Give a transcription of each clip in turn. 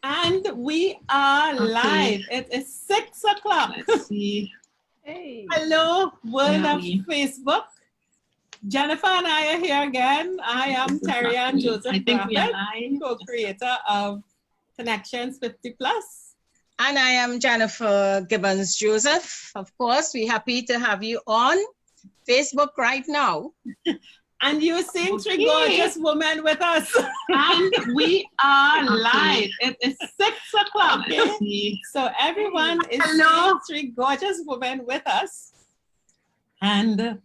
And we are live. It is 6 o'clock. Let's see. Hey. Hello, world of Facebook. Jennifer and I are here again. I am Terri-Ann Joseph, I think we are live. co-creator of Connections 50 Plus. And I am Jennifer Gibbons Joseph. Of course, we're happy to have you on Facebook right now. And you're seeing three gorgeous women with us. And we are live. It is 6 o'clock. Let's see. So everyone is seeing three gorgeous women with us. And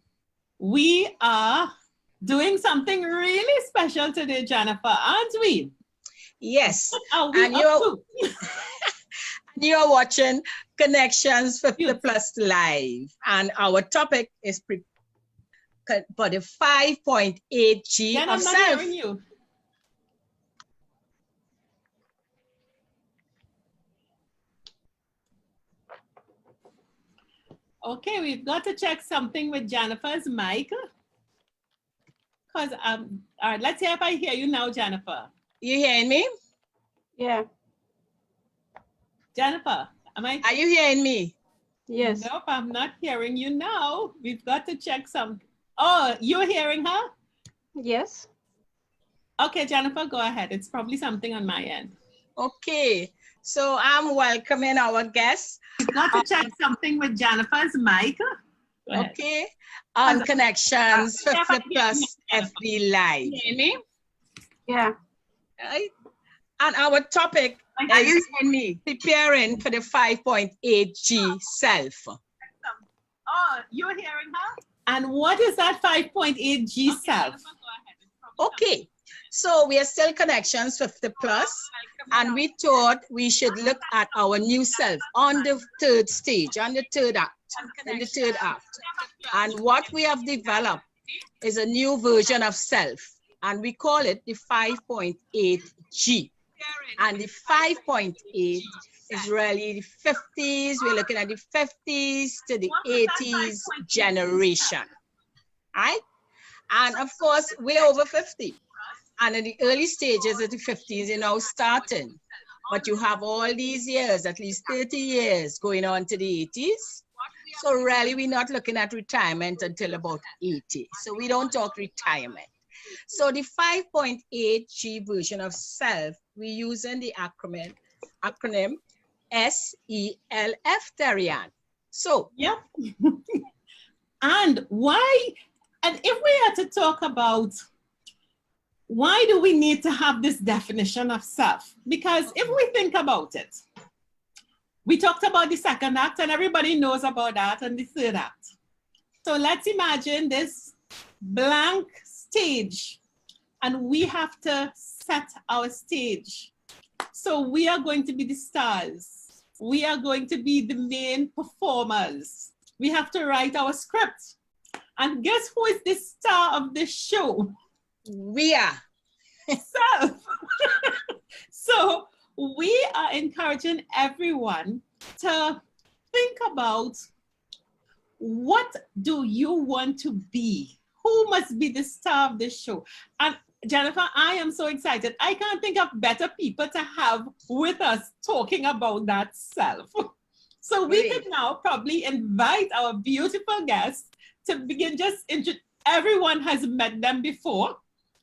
we are doing something really special today, Jennifer, aren't we? Yes. What are we And up to? you're watching Connections 50 Plus Live. And our topic is for the 5.8 G Jen, of I'm not self. hearing you. Okay, we've got to check something with Jennifer's mic. Because all right, let's see if I hear you now, Jennifer. You hearing me? Yeah. Jennifer, am I? Are you hearing me? Yes. Nope, I'm not hearing you now. We've got to check some. Oh, you're hearing her? Yes. Okay, Jennifer, go ahead. It's probably something on my end. Okay. So I'm welcoming our guests. We've got to check something with Jennifer's mic. Go ahead. Okay. On Connections 50 Plus FB Live. Hear me? Yeah. Right? And our topic is preparing for the 5.8 G self. Oh, you're hearing her? And what is that 5.8 G self? Okay, so we are still Connections 50 Plus, and we thought we should look at our new self on the third stage, on the third act, in the third act. And what we have developed is a new version of self, and we call it the 5.8 G. And the 5.8 is really the 50s. We're looking at the 50s to the 80s generation, right? And of course, we're over 50. And in the early stages of the 50s, you're now starting. But you have all these years, at least 30 years going on to the 80s. So really, we're not looking at retirement until about 80. So we don't talk retirement. So the 5.8 G version of self, we're using the acronym S-E-L-F, Terri-Ann. So, yeah. And why, and if we are to talk about why do we need to have this definition of self? Because if we think about it, we talked about the second act and everybody knows about that, and the third act. So let's imagine this blank stage and we have to set our stage. So we are going to be the stars. We are going to be the main performers. We have to write our script. And guess who is the star of this show? we are. Self. So we are encouraging everyone to think about, what do you want to be? Who must be the star of this show? And Jennifer, I am so excited. I can't think of better people to have with us talking about that self. So we can now probably invite our beautiful guests to begin everyone has met them before.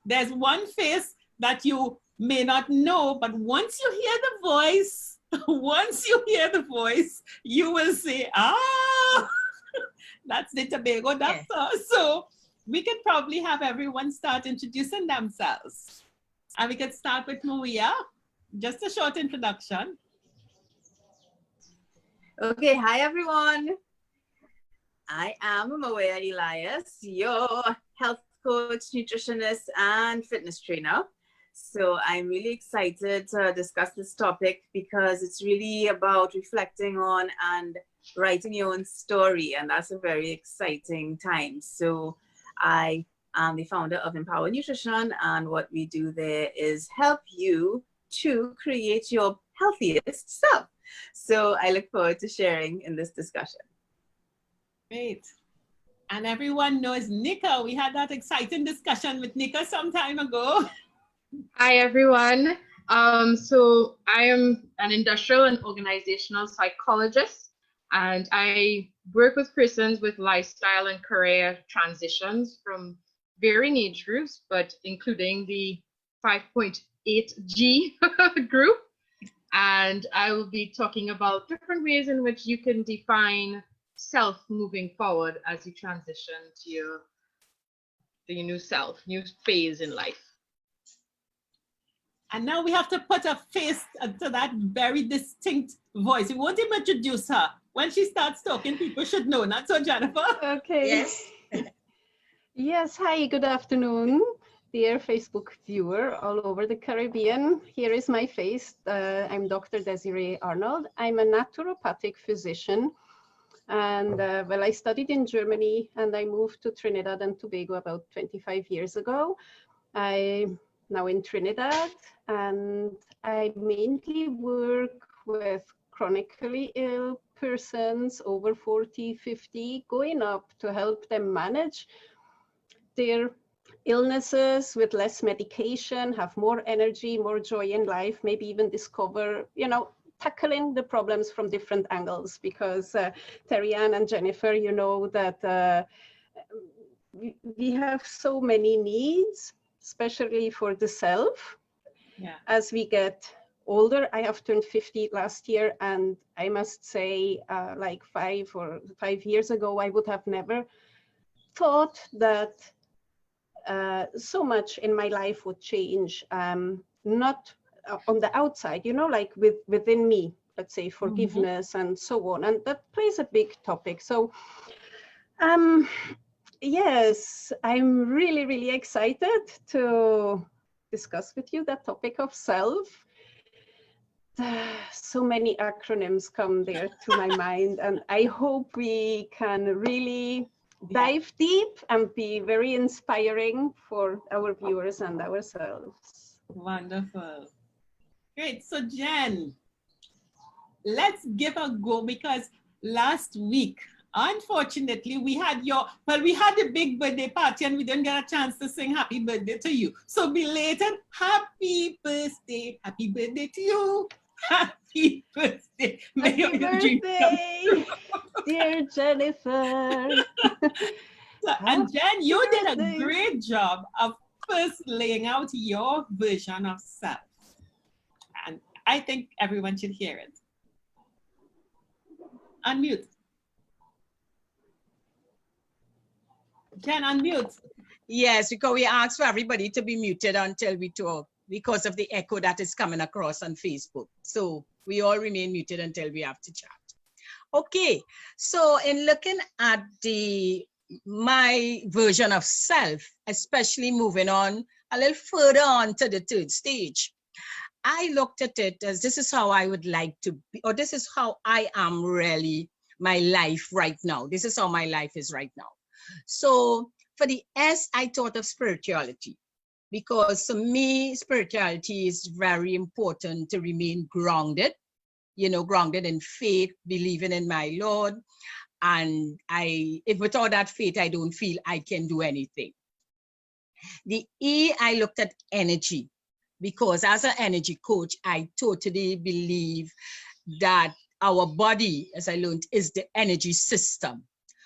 There's one face that you may not know, but once you hear the voice, you will say, ah, that's the Tobago doctor. Yeah. So we could probably have everyone start introducing themselves. And we could start with Mweia, just a short introduction. Okay, hi everyone. I am Mweia Elias, your health coach, nutritionist, and fitness trainer. So I'm really excited to discuss this topic because it's really about reflecting on and writing your own story, and that's a very exciting time. So I am the founder of Empower Nutrition, and what we do there is help you to create your healthiest self. So I look forward to sharing in this discussion. Great. And everyone knows Nneka. We had that exciting discussion with Nneka some time ago. Hi, everyone. So I am an industrial and organizational psychologist, and I work with persons with lifestyle and career transitions from varying age groups, but including the 5.8G group. And I will be talking about different ways in which you can define self moving forward as you transition to your new self, new phase in life. And now we have to put a face to that very distinct voice. We won't even introduce her. When she starts talking, people should know. Not so, Jennifer? Okay. Yes. Yes, hi, good afternoon, dear Facebook viewer all over the Caribbean. Here is my face. I'm Dr. Desiree Arnold. I'm a naturopathic physician. And well, I studied in Germany and I moved to Trinidad and Tobago about 25 years ago. I'm now in Trinidad and I mainly work with chronically ill persons over 40, 50, going up to help them manage their illnesses with less medication, have more energy, more joy in life, maybe even discover, you know, tackling the problems from different angles, because Terri-Ann and Jennifer, you know that we have so many needs, especially for the self. Yeah. As we get older, I have turned 50 last year, and I must say, like 5 years ago, I would have never thought that so much in my life would change, not on the outside, you know, like within me, let's say forgiveness and so on. And that plays a big topic. So yes, I'm really, really excited to discuss with you that topic of self. So many acronyms come there to my mind, and I hope we can really dive deep and be very inspiring for our viewers and ourselves. Wonderful. Great. So Jen, let's give a go, because last week, unfortunately, we had the big birthday party and we didn't get a chance to sing happy birthday to you. So belated happy birthday to you. Happy birthday. Happy birthday, dear Jennifer. And Jen, you did a birthday. great job of first laying out your version of self. And I think everyone should hear it. Unmute. Jen, unmute. Yes, because we asked for everybody to be muted until we talk because of the echo that is coming across on Facebook. So we all remain muted until we have to chat. Okay, so in looking at my version of self, especially moving on a little further on to the third stage, I looked at it as this is how I would like to be, or this is how I am really my life right now. This is how my life is right now. So for the S, I thought of spirituality, because for me, spirituality is very important to remain grounded, you know, grounded in faith, believing in my Lord. And if without that faith, I don't feel I can do anything. The E, I looked at energy, because as an energy coach, I totally believe that our body, as I learned, is the energy system.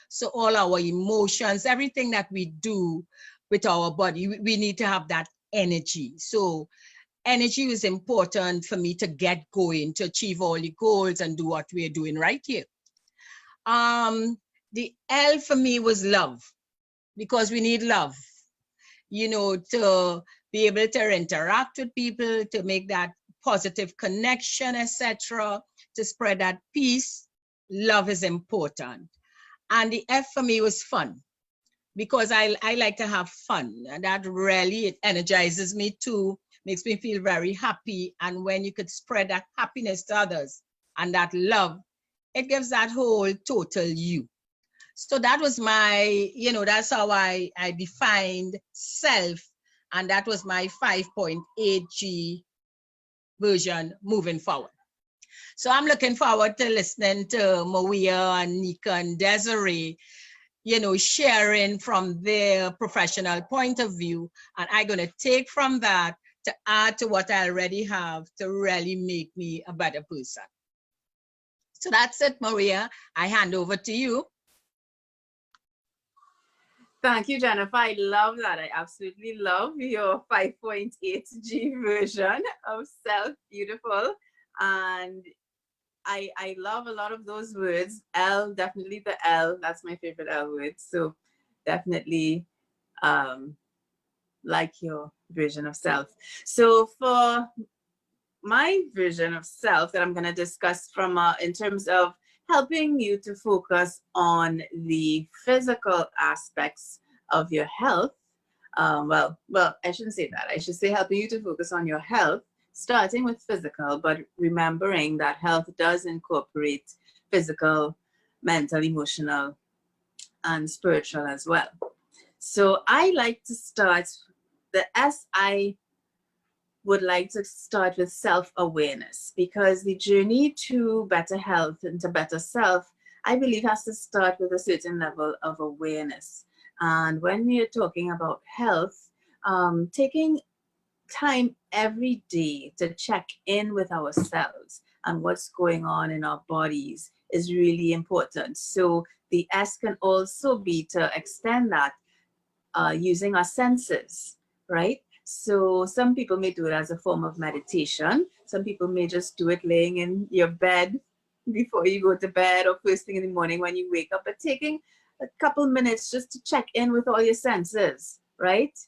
So all our emotions, everything that we do with our body, we need to have that energy. So energy is important for me to get going, to achieve all the goals and do what we're doing right here. The L for me was love, because we need love, you know, to be able to interact with people, to make that positive connection, etc., to spread that peace. Love is important. And the F for me was fun, because I like to have fun, and that really, it energizes me too, makes me feel very happy. And when you could spread that happiness to others and that love, it gives that whole total you. So that was my, you know, that's how I defined self. And that was my 5.8G version moving forward. So I'm looking forward to listening to Mweia and Nneka and Desiree, you know, sharing from their professional point of view. And I'm going to take from that to add to what I already have to really make me a better person. So that's it, Mweia. I hand over to you. Thank you, Jennifer. I love that. I absolutely love your 5.8G version of self. Beautiful. And I love a lot of those words. L, definitely the L. That's my favorite L word. So definitely like your version of self. So for my version of self that I'm going to discuss from in terms of helping you to focus on the physical aspects of your health. Well, I shouldn't say that. I should say helping you to focus on your health, starting with physical, but remembering that health does incorporate physical, mental, emotional, and spiritual as well. So I like to start, the S, I would like to start with self-awareness, because the journey to better health and to better self, I believe, has to start with a certain level of awareness. And when we are talking about health, taking time every day to check in with ourselves and what's going on in our bodies is really important. So the S can also be to extend that using our senses, right? So some people may do it as a form of meditation. Some people may just do it laying in your bed before you go to bed or first thing in the morning when you wake up, but taking a couple minutes just to check in with all your senses, right?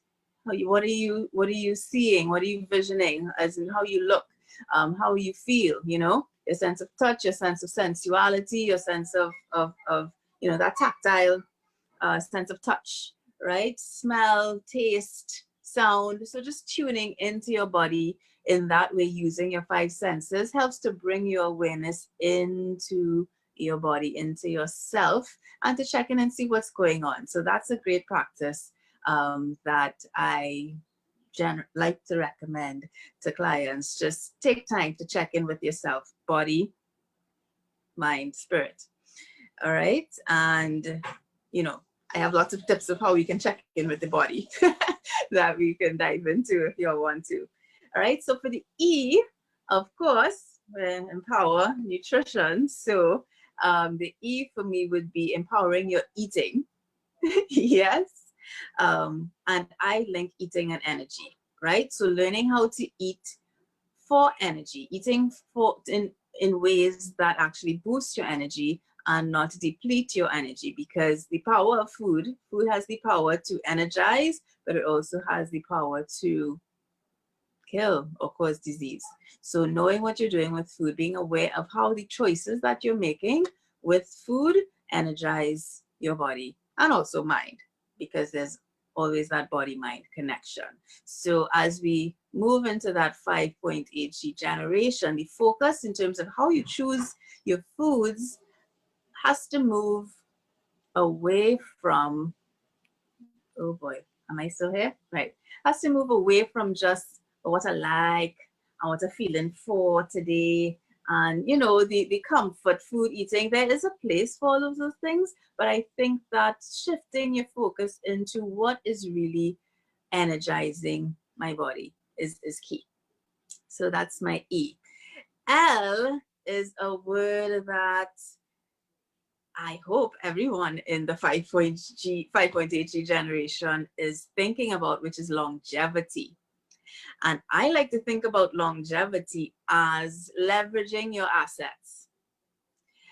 What are you seeing? What are you visioning? As in how you look, how you feel, you know, your sense of touch, your sense of sensuality, your sense of you know, that tactile sense of touch, right? Smell, taste, sound. So just tuning into your body in that way, using your 5 senses, helps to bring your awareness into your body, into yourself, and to check in and see what's going on. So that's a great practice that I like to recommend to clients. Just take time to check in with yourself, body, mind, spirit. All right. And, you know, I have lots of tips of how we can check in with the body that we can dive into if you all want to. All right. So for the E, of course, empower nutrition. So the E for me would be empowering your eating. Yes. And I link eating and energy, right? So learning how to eat for energy, eating in ways that actually boost your energy and not deplete your energy, because the power of food has the power to energize, but it also has the power to kill or cause disease. So knowing what you're doing with food, being aware of how the choices that you're making with food energize your body and also mind, because there's always that body-mind connection. So as we move into that 5.8G generation, the focus in terms of how you choose your foods has to move away from, oh boy, am I still here? Right. Has to move away from just what I like and what I'm feeling for today. And, you know, the comfort food eating, there is a place for all of those things. But I think that shifting your focus into what is really energizing my body is key. So that's my E. L is a word that I hope everyone in the 5.8G generation is thinking about, which is longevity. And I like to think about longevity as leveraging your assets.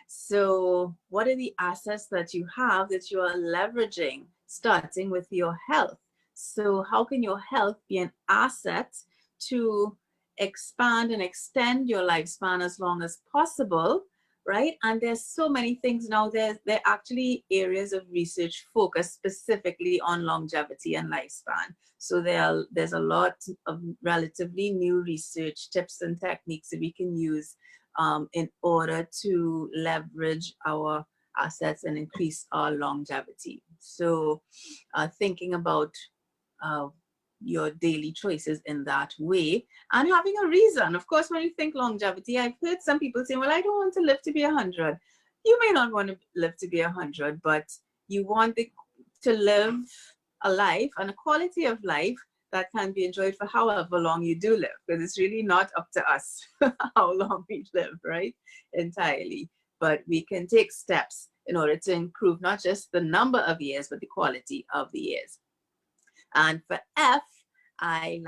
So what are the assets that you have that you are leveraging, starting with your health? So how can your health be an asset to expand and extend your lifespan as long as possible, right? And there's so many things now. There are actually areas of research focused specifically on longevity and lifespan. So there's a lot of relatively new research tips and techniques that we can use in order to leverage our assets and increase our longevity. So thinking about your daily choices in that way and having a reason. Of course, when you think longevity, I've heard some people say, well, I don't want to live to be 100. You may not want to live to be 100, but you want to live a life and a quality of life that can be enjoyed for however long you do live, because it's really not up to us how long we live, right? Entirely. But we can take steps in order to improve not just the number of years, but the quality of the years. And for F, I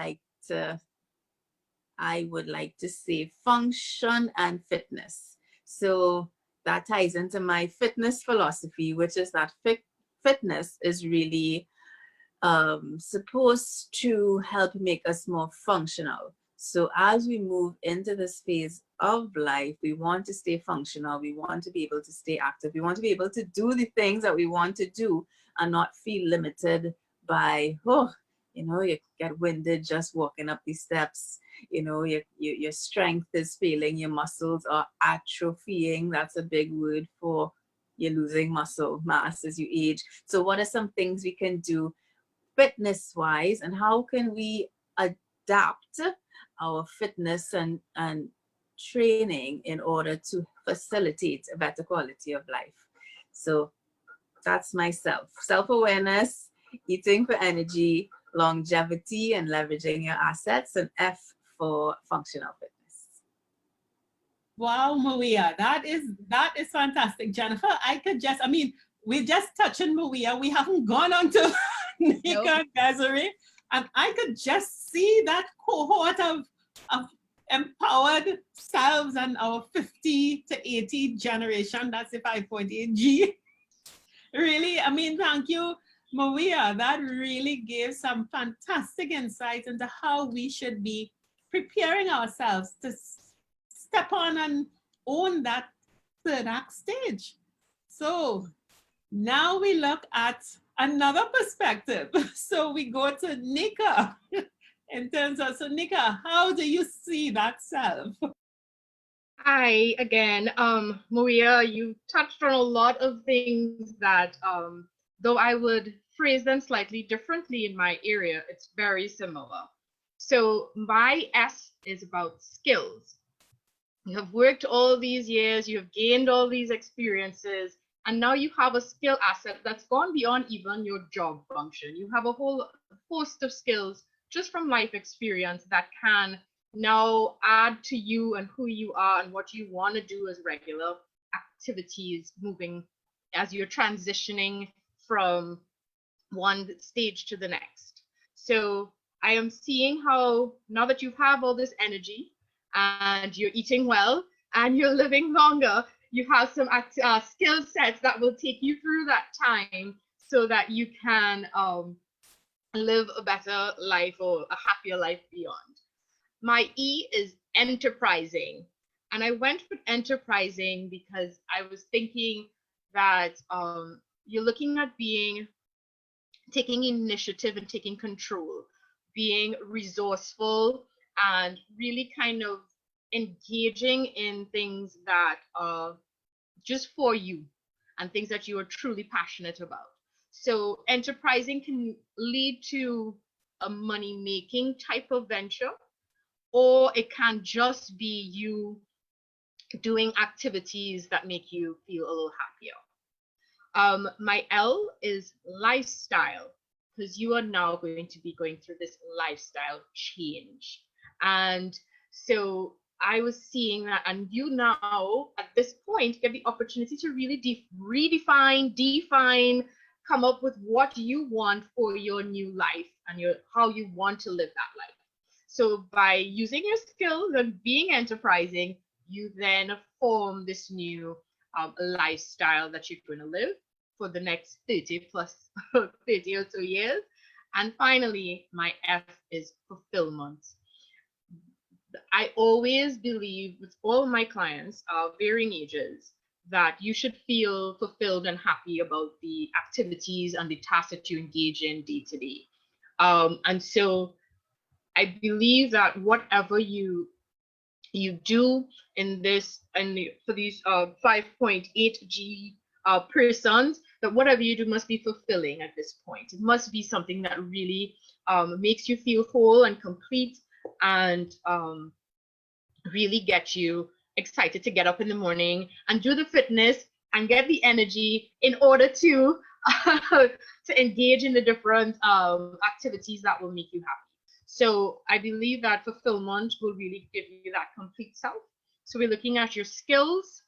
would like to say function and fitness. So that ties into my fitness philosophy, which is that fitness is really supposed to help make us more functional. So as we move into this phase of life, we want to stay functional. We want to be able to stay active. We want to be able to do the things that we want to do and not feel limited by, oh, you know, you get winded just walking up these steps. You know, your strength is failing, your muscles are atrophying. That's a big word for you're losing muscle mass as you age. So what are some things we can do fitness-wise, and how can we adapt our fitness and training in order to facilitate a better quality of life? So that's myself. Self-awareness, eating for energy, longevity, and leveraging your assets, and F for functional fitness. Wow, Mweia, that is fantastic. Jennifer, we just touched on Mweia. We haven't gone on to Nneka and Desiree, and I could just see that cohort of empowered selves and our 50 to 80 generation. That's the 5.8 G. Really, I mean, thank you, Mweia. That really gave some fantastic insights into how we should be preparing ourselves to step on and own that third act stage. So now we look at another perspective. So we go to Nneka in terms of, so Nneka, how do you see that self? Hi again, Mweia, you touched on a lot of things that, though I would phrase them slightly differently in my area, it's very similar. So my S is about skills. You have worked all these years, you have gained all these experiences, and now you have a skill asset that's gone beyond even your job function. You have a whole host of skills just from life experience that can now add to you and who you are and what you want to do as regular activities moving as you're transitioning from one stage to the next. So I am seeing how now that you have all this energy and you're eating well and you're living longer, you have some skill sets that will take you through that time so that you can live a better life or a happier life beyond. My E is enterprising. And I went with enterprising because I was thinking that you're looking at taking initiative and taking control, being resourceful, and really kind of engaging in things that are just for you and things that you are truly passionate about. So enterprising can lead to a money-making type of venture, or it can just be you doing activities that make you feel a little happier. My L is lifestyle, because you are now going to be going through this lifestyle change. And so I was seeing that, and you now at this point get the opportunity to really define, come up with what you want for your new life and how you want to live that life. So by using your skills and being enterprising, you then form this new lifestyle that you're going to live for the next 30 or so years. And finally, my F is fulfillment. I always believe with all my clients of varying ages that you should feel fulfilled and happy about the activities and the tasks that you engage in day to day. And so I believe that whatever you do in this, and for these 5.8 G persons, that whatever you do must be fulfilling at this point. It must be something that really makes you feel whole and complete, and really get you excited to get up in the morning and do the fitness and get the energy in order to to engage in the different activities that will make you happy. So I believe that fulfillment will really give you that complete self. So we're looking at your skills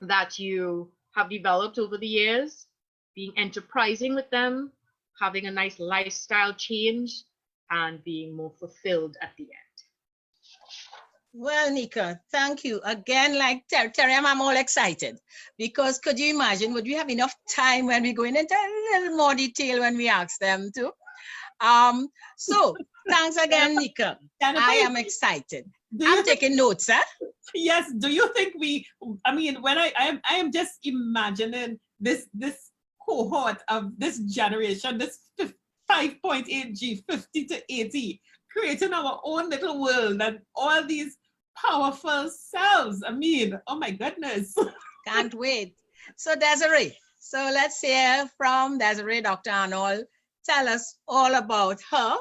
that you have developed over the years, being enterprising with them, having a nice lifestyle change, and being more fulfilled at the end. Well, Nneka, thank you. Again, like Terri-Ann, I'm all excited because could you imagine, would we have enough time when we go into a little more detail when we ask them to? So thanks again, Nneka. I am excited. I'm taking notes, huh? Yes. Do you think I mean, when I am just imagining this cohort of this generation, this 5.8G, 50 to 80, creating our own little world and all these powerful selves. I mean, oh my goodness. Can't wait. So Desiree, so let's hear from Desiree, Dr. Arnold. Tell us all about her,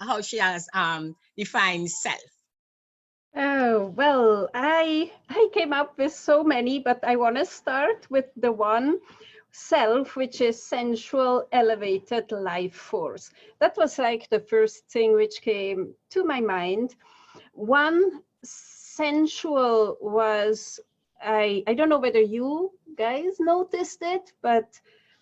how she has defined self. Oh, well, I came up with so many, but I want to start with the one self, which is sensual, elevated life force. That was like the first thing which came to my mind. One sensual was, I don't know whether you guys noticed it, but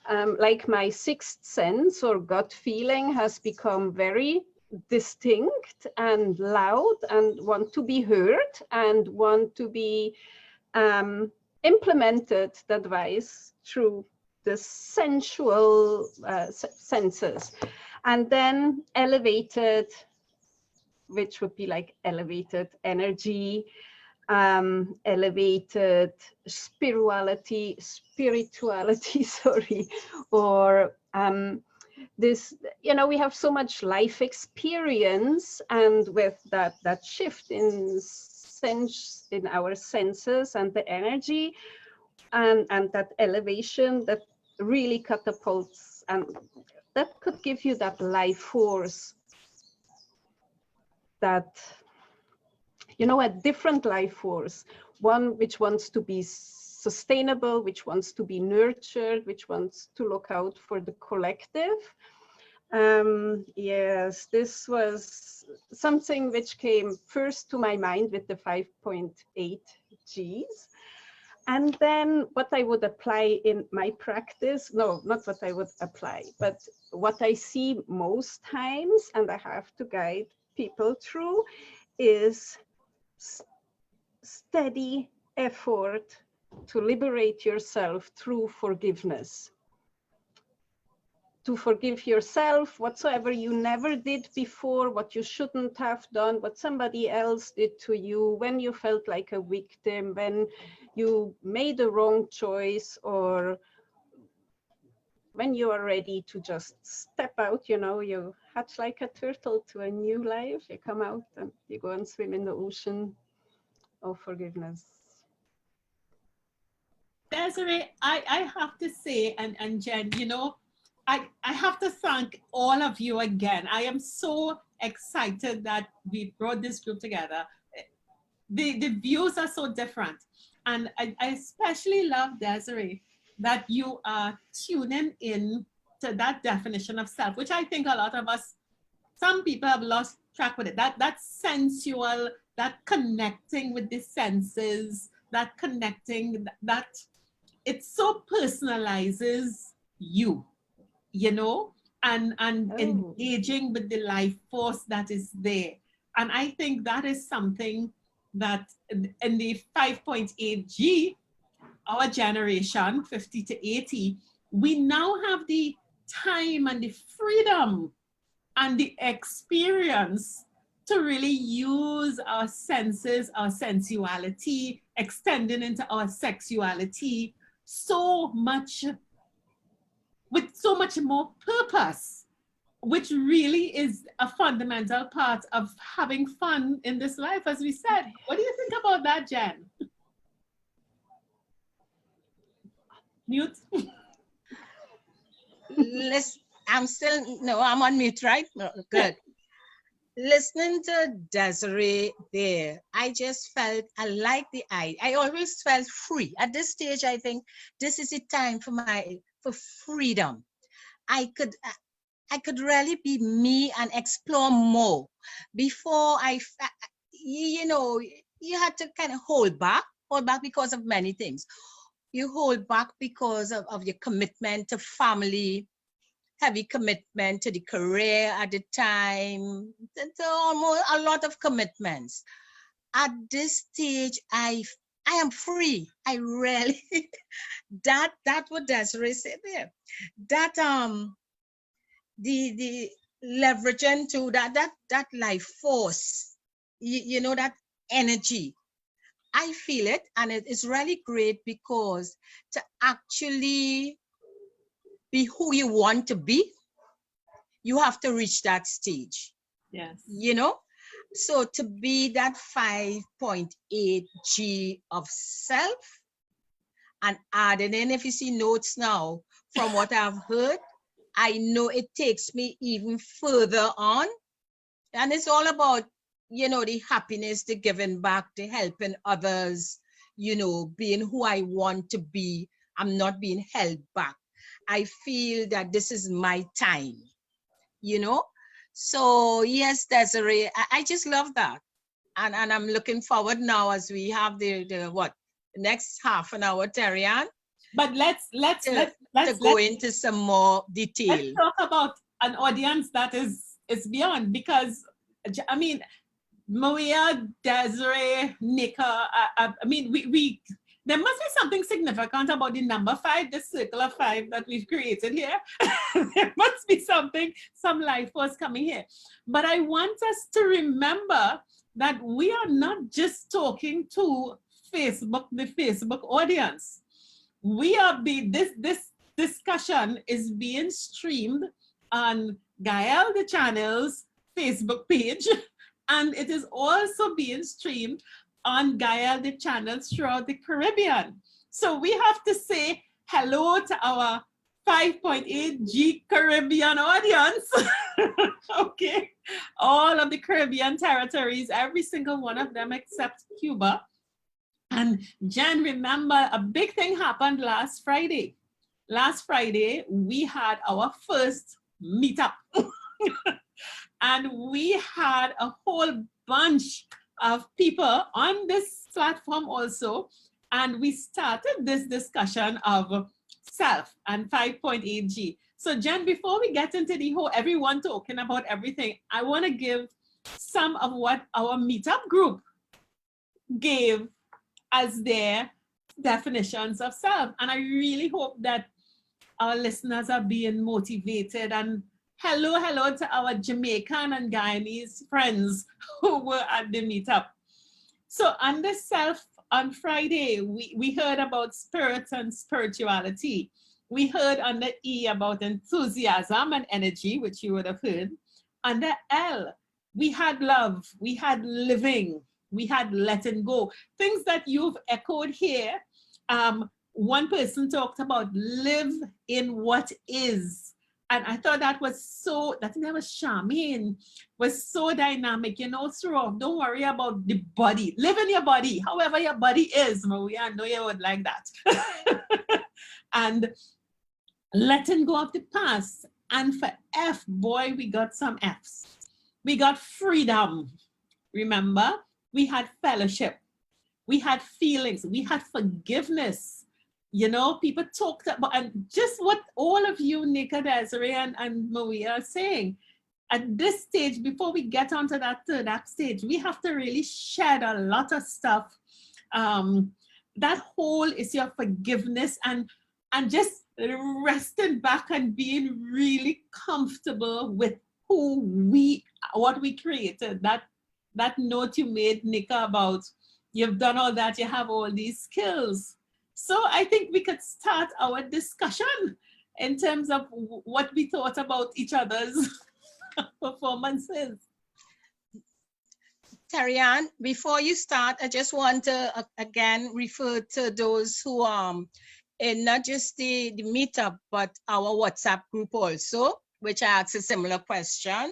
like my sixth sense or gut feeling has become very distinct and loud and want to be heard and want to be implemented, the advice, through the sensual senses. And then elevated, which would be like elevated energy, elevated spirituality, sorry, or this, you know, we have so much life experience, and with that shift in sense, in our senses and the energy and that elevation, that really catapults, and that could give you that life force, that, you know, a different life force, one which wants to be sustainable, which wants to be nurtured, which wants to look out for the collective. Yes, this was something which came first to my mind with the 5.8 Gs. And then what I would apply in my practice, no, not what I would apply, but what I see most times, and I have to guide people through, is steady effort to liberate yourself through forgiveness. To forgive yourself, whatsoever you never did before, what you shouldn't have done, what somebody else did to you, when you felt like a victim, when you made a wrong choice, or when you are ready to just step out, you know, you hatch like a turtle to a new life, you come out and you go and swim in the ocean of forgiveness. Desiree, I have to say, and Jen, you know, I have to thank all of you again. I am so excited that we brought this group together. The views are so different. And I especially love, Desiree, that you are tuning in to that definition of self, which I think a lot of us, some people have lost track with it. That sensual, that connecting with the senses, that connecting, that it so personalizes you, you know, and engaging with the life force that is there. And I think that is something that in the 5.8G, our generation, 50 to 80, we now have the time and the freedom and the experience to really use our senses, our sensuality, extending into our sexuality so much, with so much more purpose, which really is a fundamental part of having fun in this life, as we said. What do you think about that, Jen? Mute. Listen, I'm on mute, right? No, good. Listening to Desiree there, I just felt, I like the eye. I always felt free. At this stage, I think this is the time for freedom. I could, I could really be me and explore more. Before you know, you had to kind of hold back because of many things. You hold back because of your commitment to family, heavy commitment to the career at the time, to almost a lot of commitments. At this stage, I am free. I really, that what Desiree said there. That the leveraging to that life force, you know, that energy. I feel it, and it is really great because to actually be who you want to be, you have to reach that stage. Yes. You know, so to be that 5.8 G of self, and adding in, if you see notes now, from what I've heard, I know it takes me even further on. And it's all about, you know, the happiness, the giving back, the helping others, you know, being who I want to be. I'm not being held back. I feel that this is my time, you know? So yes, Desiree, I just love that. And I'm looking forward now as we have the next half an hour, Terri-Ann. But let's go into some more detail. Let's talk about an audience that is beyond, because I mean, Mweia, Desiree, Nneka, I mean, we there must be something significant about the number 5, the circle of 5 that we've created here. There must be something, some life force coming here. But I want us to remember that we are not just talking to Facebook, the Facebook audience. We are this discussion is being streamed on G.S.E.L.F, the channel's Facebook page, and it is also being streamed on G.S.E.L.F, the channels throughout the Caribbean. So we have to say hello to our 5.8 G Caribbean audience. Okay, all of the Caribbean territories, every single one of them except Cuba. And Jen, remember, a big thing happened last Friday. Last Friday, we had our first meetup. And we had a whole bunch of people on this platform also. And we started this discussion of self and 5.8G. So Jen, before we get into the whole everyone talking about everything, I want to give some of what our meetup group gave as their definitions of self. And I really hope that our listeners are being motivated. And hello to our Jamaican and Guyanese friends who were at the meetup. So under self, on Friday, we heard about spirit and spirituality. We heard under E about enthusiasm and energy, which you would have heard. Under L, we had love, we had living, we had letting go. Things that you've echoed here. One person talked about live in what is. And I thought that was so, that was Charmaine, was so dynamic, you know, throughout. Don't worry about the body. Live in your body, however your body is. Mweia, I know you would like that. And letting go of the past. And for F, boy, we got some Fs. We got freedom. Remember, we had fellowship. We had feelings. We had forgiveness. You know, people talked about, and just what all of you, Nneka, Desiree, and Mweia are saying, at this stage, before we get onto that third act stage, we have to really shed a lot of stuff. That whole issue of forgiveness and just resting back and being really comfortable with what we created. That note you made, Nneka, about you've done all that, you have all these skills. So I think we could start our discussion in terms of what we thought about each other's performances. Terri-Ann, before you start, I just want to again refer to those who in not just the meetup, but our WhatsApp group also, which asked a similar question.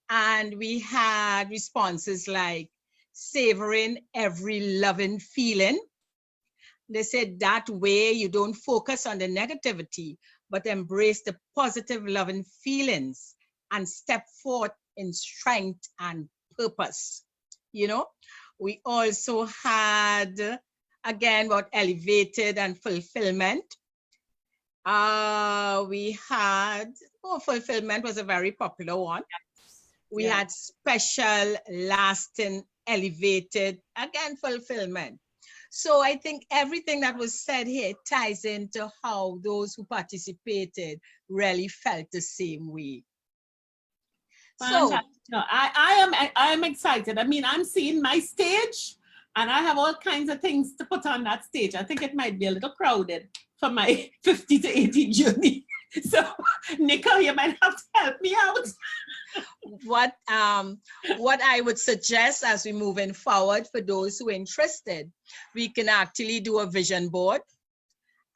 And we had responses like savoring every loving feeling. They said that way you don't focus on the negativity, but embrace the positive, loving feelings and step forth in strength and purpose. You know, we also had, again, about elevated and fulfillment. We had, fulfillment was a very popular one. We had special, lasting, elevated, again, fulfillment. So I think everything that was said here ties into how those who participated really felt the same way. Fantastic. So, no, I am excited. I mean, I'm seeing my stage and I have all kinds of things to put on that stage. I think it might be a little crowded for my 50 to 80 journey. So Nneka, you might have to help me out. What I would suggest as we moving forward, for those who are interested, we can actually do a vision board,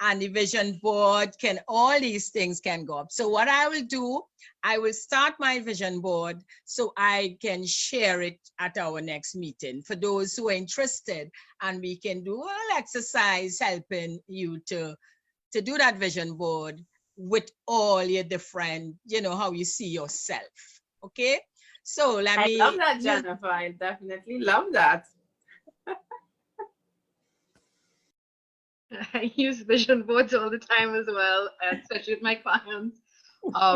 and the vision board can, all these things can go up. So what I will do, I will start my vision board so I can share it at our next meeting for those who are interested, and we can do an exercise helping you to do that vision board with all your different, you know, how you see yourself. Okay, so let me. I love that, Jennifer. I definitely love that. I use vision boards all the time as well, especially with my clients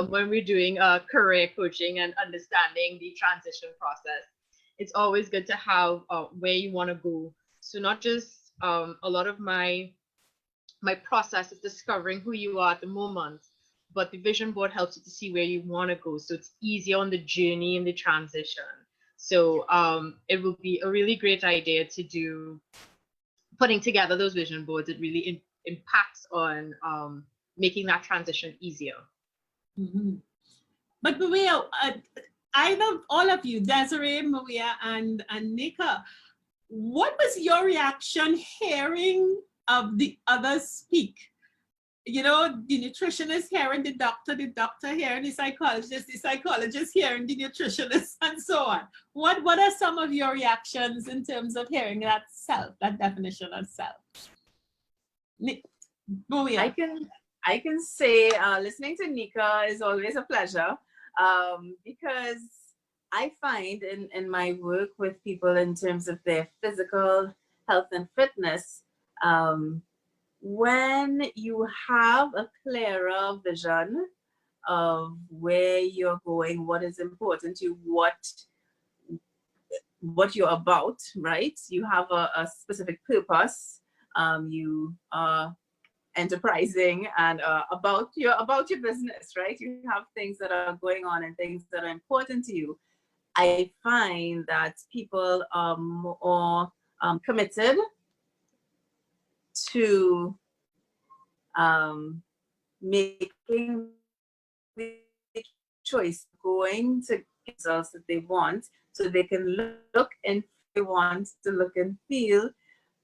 when we're doing career coaching and understanding the transition process. It's always good to have where you want to go. So not just a lot of my process is discovering who you are at the moment, but the vision board helps you to see where you want to go. So it's easier on the journey and the transition. So it will be a really great idea to do putting together those vision boards. It really impacts on making that transition easier. Mm-hmm. But Mweia, I know all of you, Desiree, Mweia, and Nneka, what was your reaction hearing of the others speak? You know, the nutritionist hearing the doctor hearing the psychologist hearing the nutritionist, and so on. What are some of your reactions in terms of hearing that self, that definition of self? Mweia. I can say listening to Nneka is always a pleasure because I find in my work with people in terms of their physical health and fitness, when you have a clearer vision of where you're going, what is important to you, what you're about, right? You have a specific purpose. You are enterprising and about your business, right? You have things that are going on and things that are important to you. I find that people are more committed to making the choice, going to get results that they want, so they can look and they want to look and feel,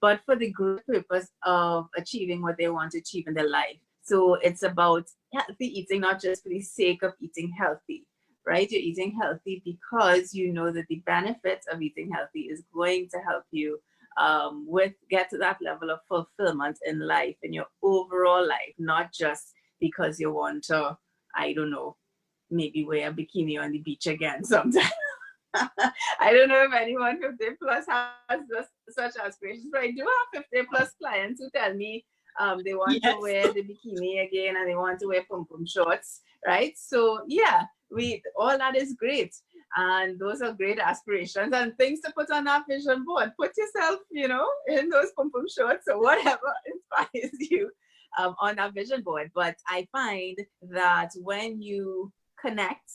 but for the good purpose of achieving what they want to achieve in their life. So it's about healthy eating, not just for the sake of eating healthy, right? You're eating healthy because you know that the benefits of eating healthy is going to help you get to that level of fulfillment in life, in your overall life, not just because you want to, I don't know, maybe wear a bikini on the beach again sometime. I don't know if anyone 50 plus has such aspirations, but I do have 50 plus clients who tell me they want to wear the bikini again and they want to wear pom-pom shorts, right? So yeah, all that is great. And those are great aspirations and things to put on that vision board. Put yourself, you know, in those pom-pom shorts or whatever inspires you on that vision board. But I find that when you connect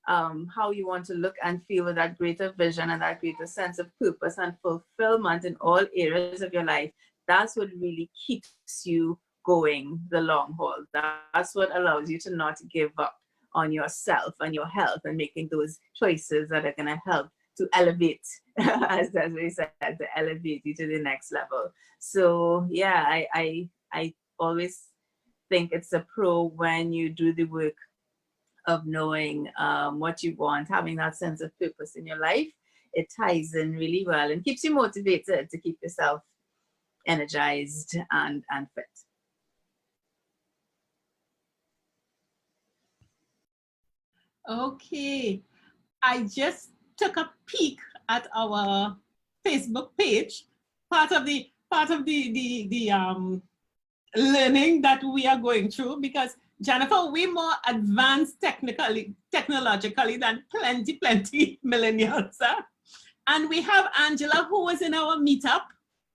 how you want to look and feel with that greater vision and that greater sense of purpose and fulfillment in all areas of your life, that's what really keeps you going the long haul. That's what allows you to not give up on yourself and your health and making those choices that are going to help to elevate, as we said, to elevate you to the next level. So yeah, I always think it's a pro when you do the work of knowing what you want, having that sense of purpose in your life. It ties in really well and keeps you motivated to keep yourself energized and fit. Okay. I just took a peek at our Facebook page, part of the learning that we are going through, because Jennifer, we're more advanced technologically than plenty millennials. Huh? And we have Angela, who was in our meetup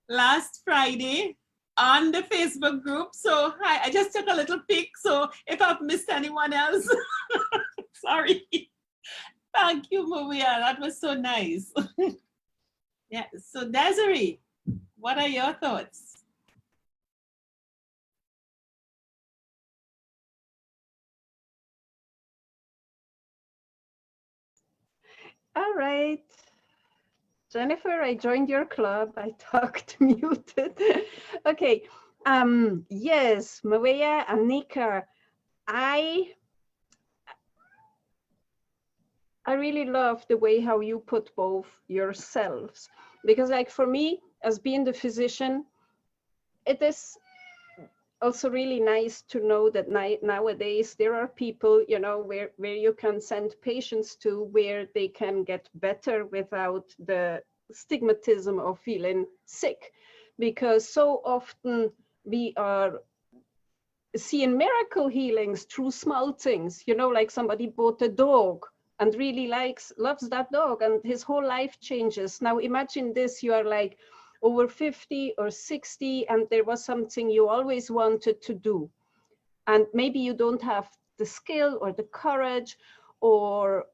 last Friday on the Facebook group. So hi, I just took a little peek. So if I've missed anyone else, sorry. Thank you, Mweia. That was so nice. Yeah. So Desiree, what are your thoughts? All right. Jennifer, I joined your club. I talked muted. Okay. Yes, Mweia and Nneka, I really love the way how you put both yourselves, because like for me, as being the physician, it is also really nice to know that nowadays there are people, you know, where you can send patients to where they can get better without the stigmatism of feeling sick, because so often we are seeing miracle healings through small things, you know, like somebody bought a dog and really loves that dog and his whole life changes. Now imagine this, you are like over 50 or 60 and there was something you always wanted to do. And maybe you don't have the skill or the courage or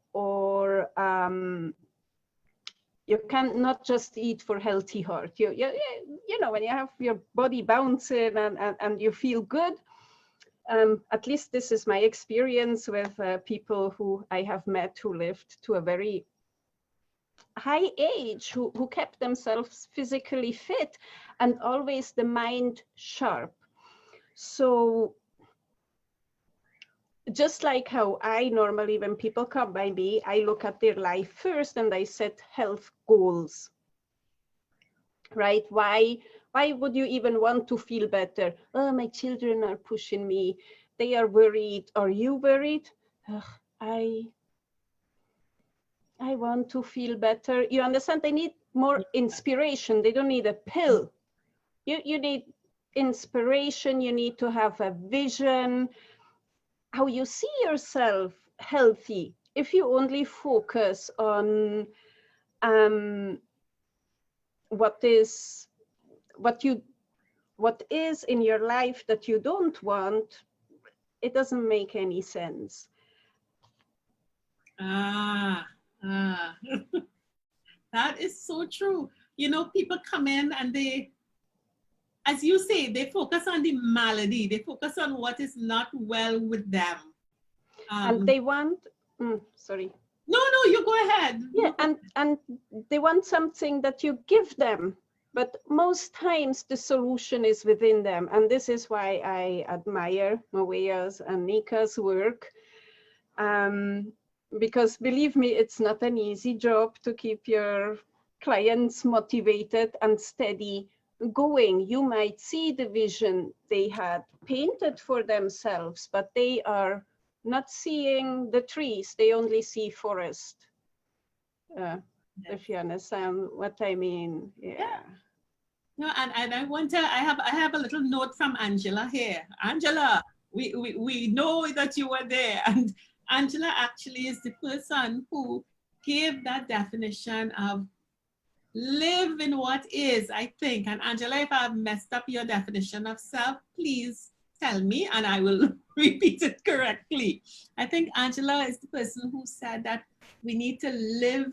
you can not just eat for healthy heart. You know, when you have your body bouncing and you feel good, at least this is my experience with people who I have met who lived to a very high age, who kept themselves physically fit and always the mind sharp. So just like how I normally, when people come by me, I look at their life first and I set health goals, right? Why would you even want to feel better? Oh, my children are pushing me. They are worried. Are you worried? I want to feel better. You understand? They need more inspiration. They don't need a pill. You need inspiration. You need to have a vision, how you see yourself healthy. If you only focus on what is in your life that you don't want, it doesn't make any sense. That is so true. You know, people come in and they, as you say, they focus on the malady. They focus on what is not well with them. And they want, sorry. No, you go ahead. Yeah, and they want something that you give them. But most times the solution is within them. And this is why I admire Mweia's and Nneka's work. Because believe me, it's not an easy job to keep your clients motivated and steady going. You might see the vision they had painted for themselves, but they are not seeing the trees. They only see forest. If you understand what I mean. Yeah. No, and I want to, I have a little note from Angela here. Angela, we know that you were there, and Angela actually is the person who gave that definition of live in what is, I think. And Angela, if I've messed up your definition of self, please tell me and I will repeat it correctly. I think Angela is the person who said that we need to live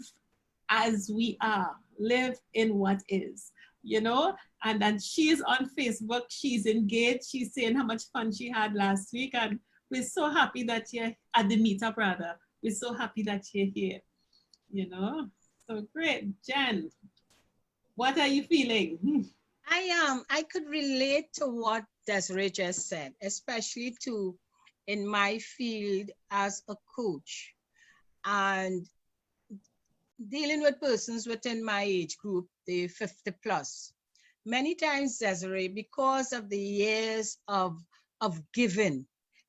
as we are, live in what is, you know? And then she's on Facebook, she's engaged, she's saying how much fun she had last week. And we're so happy that you're at the meetup, rather. We're so happy that you're here, you know? So great. Jen, what are you feeling? I could relate to what Desiree just said, especially to in my field as a coach and dealing with persons within my age group, the 50 plus. Many times, Desiree, because of the years of giving,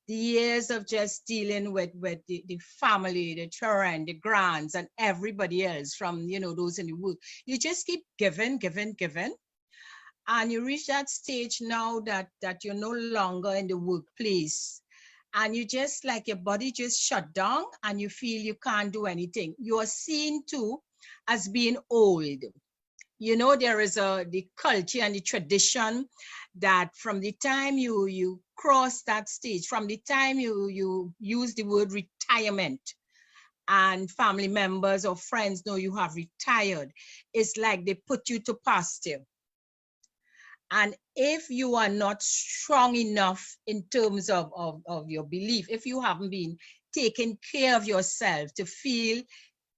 the years of just dealing with the family, the children, the grands, and everybody else from, you know, those in the work. You just keep giving. And you reach that stage now that you're no longer in the workplace. And you just, like, your body just shut down and you feel you can't do anything. You are seen too as being old. You know, there is the culture and the tradition that from the time you cross that stage, from the time you use the word retirement, and family members or friends know you have retired, it's like they put you to pasture. And if you are not strong enough in terms of your belief, if you haven't been taking care of yourself to feel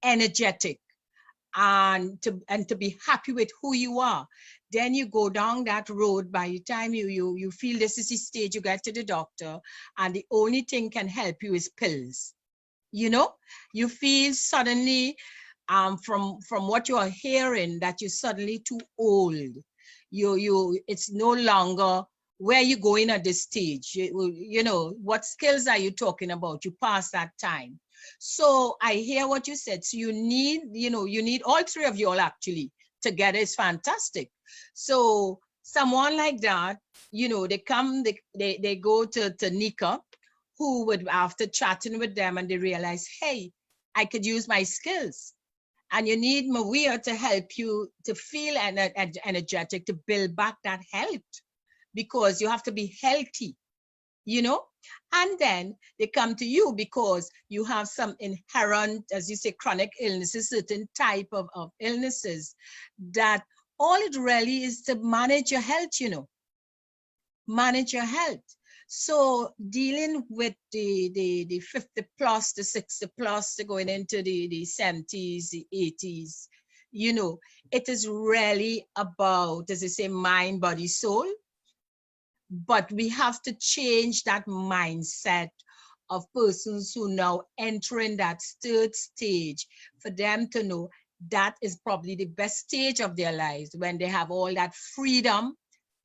energetic and to be happy with who you are, then you go down that road. By the time you feel this is the stage, you get to the doctor, and the only thing can help you is pills. You know, you feel suddenly from what you are hearing that you're suddenly too old. It's no longer where you going at this stage. You know, what skills are you talking about? You passed that time. So I hear what you said. So you need, you know, you need all three of you all actually together is fantastic. So someone like that, you know, they come, they go to Nneka, who would, after chatting with them, and they realize, hey, I could use my skills. And you need Mweia to help you to feel energetic, to build back that health, because you have to be healthy, you know? And then they come to you because you have some inherent, as you say, chronic illnesses, certain type of illnesses, that all it really is to manage your health, you know, manage your health. So dealing with the 50 plus, the 60 plus, going into the 70s, the 80s, you know, it is really about, as I say, mind, body, soul. But we have to change that mindset of persons who now entering that third stage, for them to know that is probably the best stage of their lives, when they have all that freedom,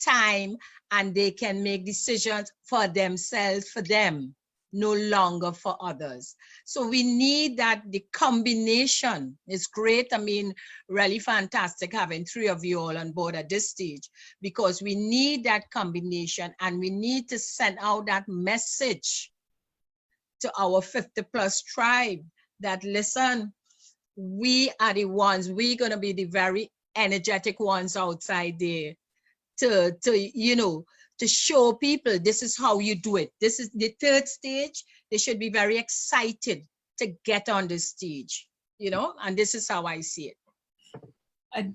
time, and they can make decisions for themselves, for them, no longer for others. So we need that. The combination is great. I mean, really fantastic having three of you all on board at this stage, because we need that combination, and we need to send out that message to our 50 plus tribe that, listen, we are the ones, we're going to be the very energetic ones outside there to you know, to show people this is how you do it. This is the third stage. They should be very excited to get on this stage, you know, and this is how I see it.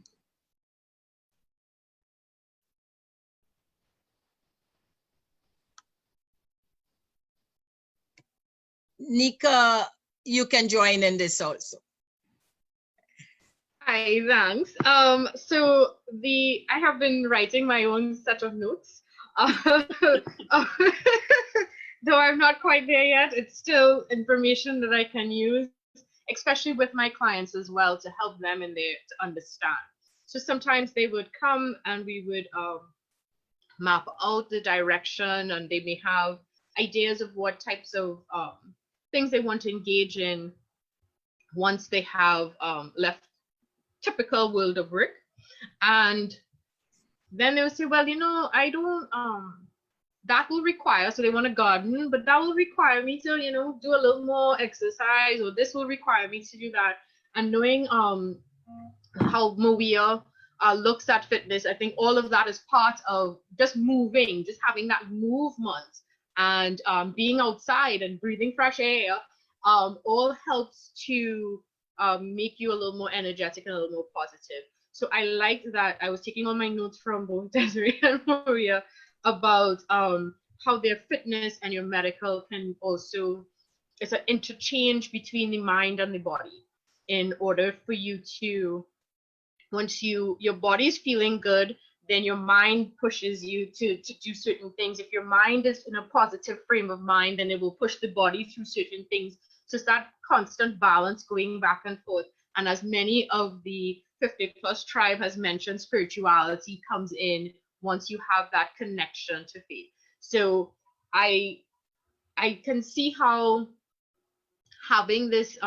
Nneka, you can join in this also. Hi, thanks. So I have been writing my own set of notes. Though I'm not quite there yet, it's still information that I can use, especially with my clients as well, to help them in there to understand. So sometimes they would come and we would map out the direction, and they may have ideas of what types of things they want to engage in once they have left typical world of work. And then they will say, well, you know, I don't that will require, so they want to garden, but that will require me to, you know, do a little more exercise, or this will require me to do that. And knowing how Mweia looks at fitness, I think all of that is part of just moving, just having that movement, and being outside and breathing fresh air, all helps to make you a little more energetic and a little more positive. So I like that. I was taking all my notes from both Desiree and Mweia about how their fitness and your medical can also, it's an interchange between the mind and the body, in order for you to, once your body's feeling good, then your mind pushes you to do certain things. If your mind is in a positive frame of mind, then it will push the body through certain things. So it's that constant balance going back and forth. And as many of the 50 plus tribe has mentioned, spirituality comes in once you have that connection to faith. So I I can see how having this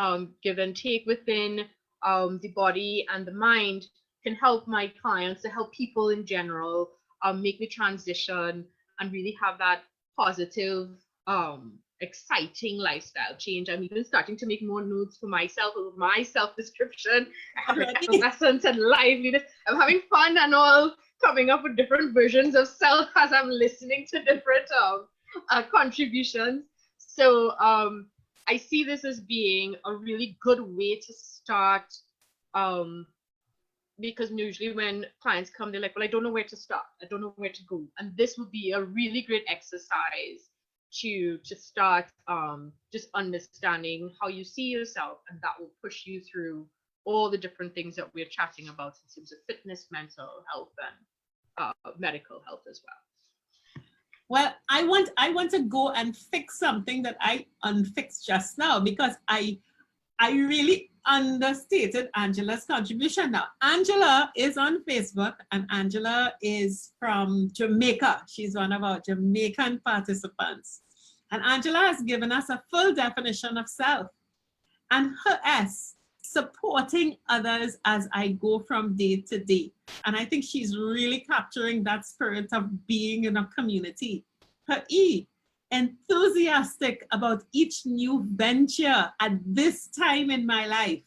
give and take within the body and the mind can help my clients, to help people in general, make the transition and really have that positive, exciting lifestyle change. I'm even starting to make more notes for myself, of my self-description, effervescence and liveliness. I'm having fun and all, coming up with different versions of self as I'm listening to different contributions. So I see this as being a really good way to start, because usually when clients come, they're like, well, I don't know where to start. I don't know where to go. And this would be a really great exercise to start just understanding how you see yourself, and that will push you through all the different things that we're chatting about in terms of fitness, mental health, and medical health as well. Well, I want to go and fix something that I unfixed just now, because I really understated Angela's contribution. Now, Angela is on Facebook, and Angela is from Jamaica. She's one of our Jamaican participants. And Angela has given us a full definition of self. And her S, supporting others as I go from day to day. And I think she's really capturing that spirit of being in a community. Her E, enthusiastic about each new venture at this time in my life,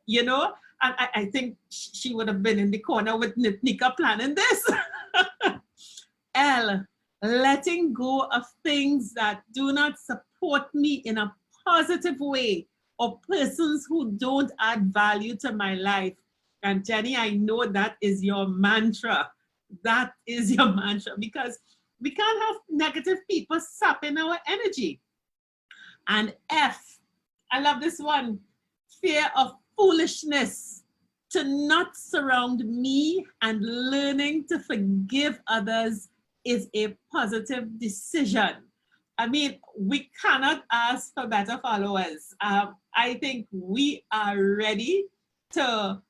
you know, and I think she would have been in the corner with Nneka planning this. L, letting go of things that do not support me in a positive way, or persons who don't add value to my life. And Jenny, I know that is your mantra. That is your mantra, because we can't have negative people sapping our energy. And F, I love this one, fear of foolishness, to not surround me and learning to forgive others is a positive decision. I mean, we cannot ask for better followers. I think we are ready to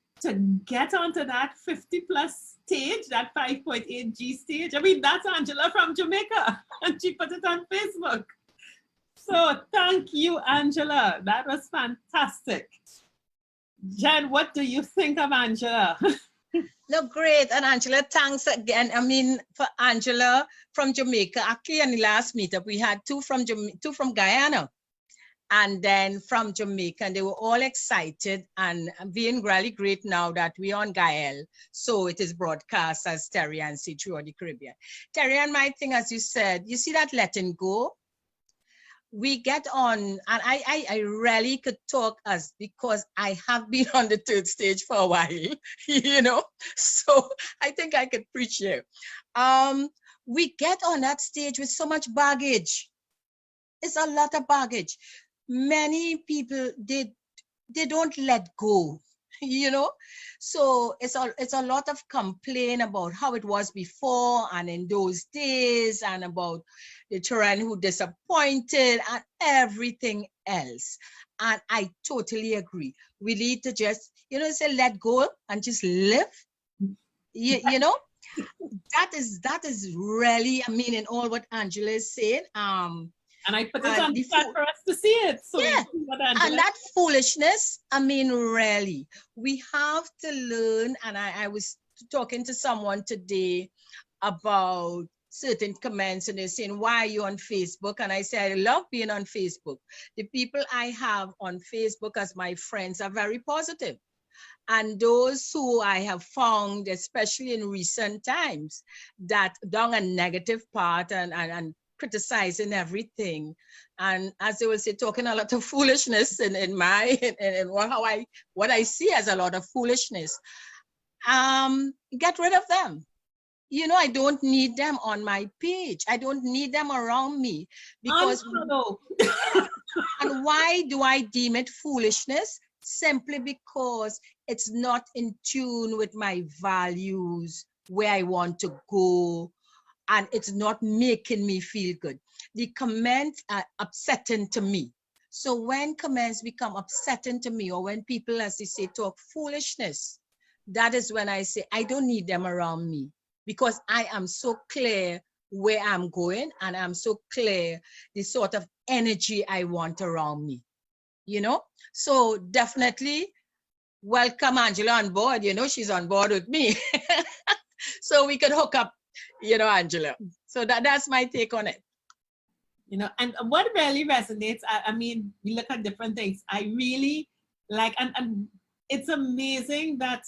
get onto that 50+ stage, that 5.8 G stage. I mean, that's Angela from Jamaica, and she put it on Facebook. So thank you, Angela. That was fantastic. Jen, what do you think of Angela? No, great. And Angela, thanks again. I mean, for Angela from Jamaica, actually in the last meetup, we had two from Guyana, and then from Jamaica, and they were all excited and being really great now that we're on G.S.E.L.F. So it is broadcast, as Terri-Ann said, throughout the Caribbean. Terri-Ann, my thing, as you said, you see that letting go? We get on, and I really could talk because I have been on the third stage for a while, you know, so I think I could preach here. We get on that stage with so much baggage. It's a lot of baggage. Many people, they don't let go, you know, so it's a lot of complaint about how it was before and in those days, and about the Terri-Ann who disappointed and everything else. And I totally agree. We need to just, you know, say let go and just live. You know, that is really, I mean, in all what Angela is saying. And I put it on the chat for us to see it. So yeah, and that foolishness, I mean, really, we have to learn. And I was talking to someone today about certain comments, and they're saying, why are you on Facebook? And I said, I love being on Facebook. The people I have on Facebook as my friends are very positive. And those who I have found, especially in recent times, that down a negative part and criticizing everything, and as they will say, talking a lot of foolishness in what I see as a lot of foolishness, get rid of them. You know, I don't need them on my page. I don't need them around me, because and why do I deem it foolishness? Simply because it's not in tune with my values, where I want to go, and it's not making me feel good. The comments are upsetting to me. So when comments become upsetting to me, or when people, as they say, talk foolishness, that is when I say, I don't need them around me, because I am so clear where I'm going, and I'm so clear the sort of energy I want around me, you know? So definitely welcome Angela on board. You know, she's on board with me. So we could hook up, you know, Angela. So that's my take on it. You know, and what really resonates, I mean, we look at different things. I really like, and it's amazing that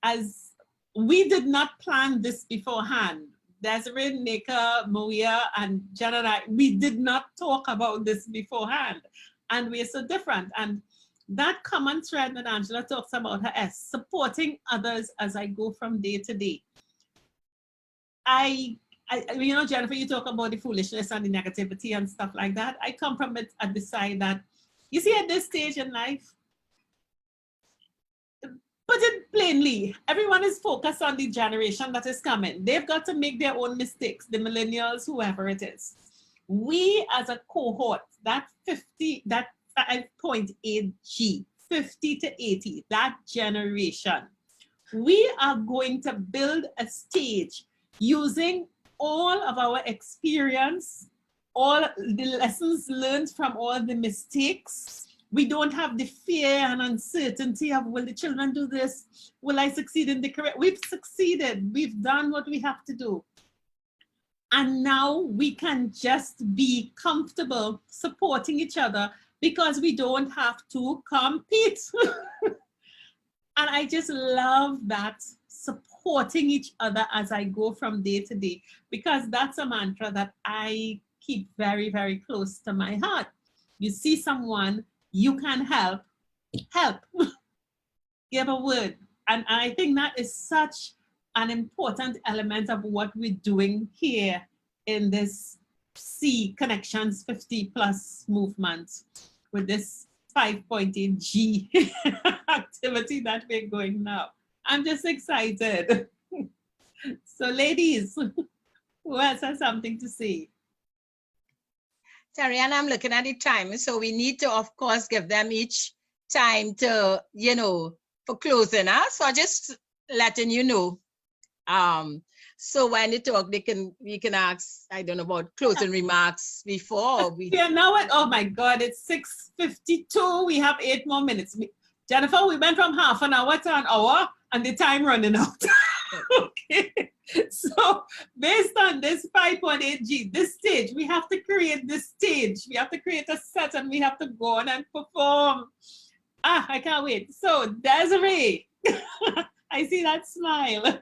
as we did not plan this beforehand. Desiree, Nneka, Mweia, and Jen and I, we did not talk about this beforehand. And we're so different. And that common thread that Angela talks about her as supporting others as I go from day to day. You know, Jennifer, you talk about the foolishness and the negativity and stuff like that. I come from it at the side that, you see, at this stage in life, put it plainly, everyone is focused on the generation that is coming. They've got to make their own mistakes, the millennials, whoever it is. We as a cohort, that 5.8 G, 50 to 80, that generation, we are going to build a stage using all of our experience, all the lessons learned from all the mistakes. We don't have the fear and uncertainty of, will the children do this? Will I succeed in the career? We've succeeded. We've done what we have to do. And now we can just be comfortable supporting each other because we don't have to compete. And I just love that, supporting each other as I go from day to day, because that's a mantra that I keep very, very close to my heart. You see someone you can help, give a word. And I think that is such an important element of what we're doing here in this CONEC-TIONS 50+ movement with this 5.8 G activity that we're going now. I'm just excited. So ladies, who else has something to say? Terri-Ann, I'm looking at the time, so we need to, of course, give them each time to, you know, for closing. So just letting you know. So when they talk, we can ask, I don't know, about closing remarks before we. Yeah, now what? Oh my God, it's 6:52. We have 8 more minutes. Jennifer, we went from half an hour to an hour, and the time running out. Okay. So based on this 5.8 G, this stage, we have to create this stage. We have to create a set, and we have to go on and perform. I can't wait. So Desiree, I see that smile.